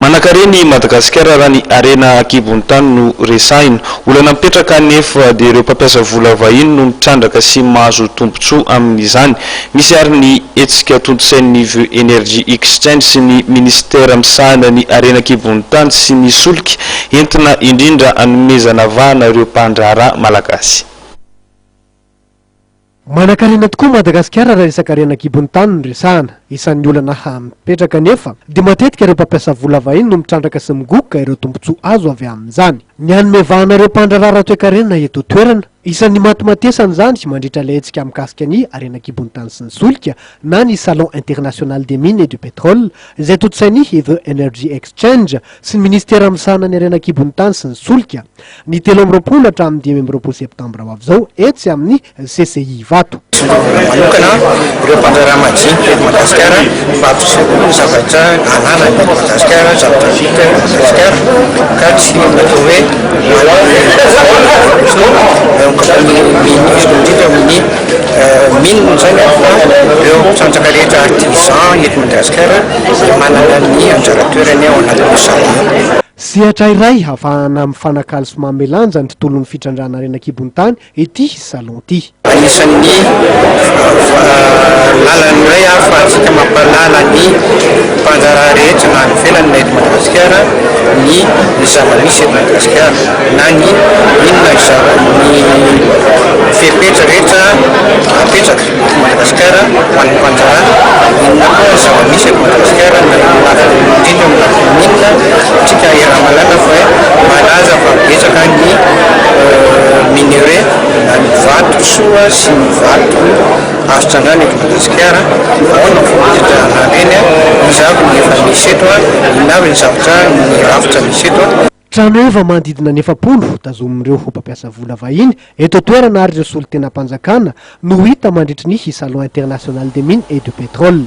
Manakareny Madagasikara raha ny arena akibon'ny tany no resahina. Olana mipetraka nefa dia ireo mpampiasa vola vahiny no mitrandraka sy mahazo tombontsoa amin'izany. Misy ary ny hetsika tontosain'ny Vue Energy Exchange sy ny ministera misahana ny arena akibon'ny tany sy ny solika entina indrindra hanomezana vahana ireo mpandraharaha malagasy. Manakarena tokoa Madagasikara raha resaka arena akibon'ny tany no resahana. Isan'ny olana mipetraka nefa dia matetika ireo mpampiasa vola vahiny no mitrandraka sy migoka ireo tombontsoa azo avy amin'izany. Ny hanome vahana ireo mpandraharaha raha toe-karena eto toerana, isan'ny matomatesana izany mandritra ilay hetsika mikasika ny arena akibon'ny tany sy ny solika na ny Salon International des Mines et du Pétrole izay tontosain'ny Vue Energy Exchange sy ny ministera misahana ny arena akibon'ny tany sy ny solika ny 13 hatramin'ny 15 septambra ho avy izao etsy amin'ny CCI Vato. Manokana ireo mpandraharaha majinika eto Madagasikara mba hampisehoana zavatra ananany eto Madagasikara, zavatra vita eto Madagasikara ka tsy natao hoe indrindra amin'ny mine zany fa ireo mpisantsaka rehetra artisan eto Madagasikara manana ny anjara toerany ao anatin'izany. Sehatra iray ahafahana mifanakalo sy mamelanja ny tontolon'ny fitrandrahana arena akibon'ny tany ity salon ity. Anisan'ny lalana iray ahafahantsika mampalala ny mpandraharaha rehetra na any ivelany eto Madagasikara ny zava-misy eto Madagasikara na ny inona ny fepetra rehetra apetraka eto Madagasikara ho an'ny mpandraharaha inona koa zava-misy eto Madagasikara na indrindra minina tsika iaraha-malala fa hoe malaza fa betsaka ny minere na ny vato soa sy ny vato azo trandrahana eto Madagasikara ao na fomba reny izavy ny efa misy eto inavy ny zavatra ny rafitra misy eto. Trano eva manodidina 900 tazomin'ireo mpampiasa vola vahiny eto toerana ary ireo solon-tena mpanjakana no hita mandritry ny Salon International des Mines et du Pétrole.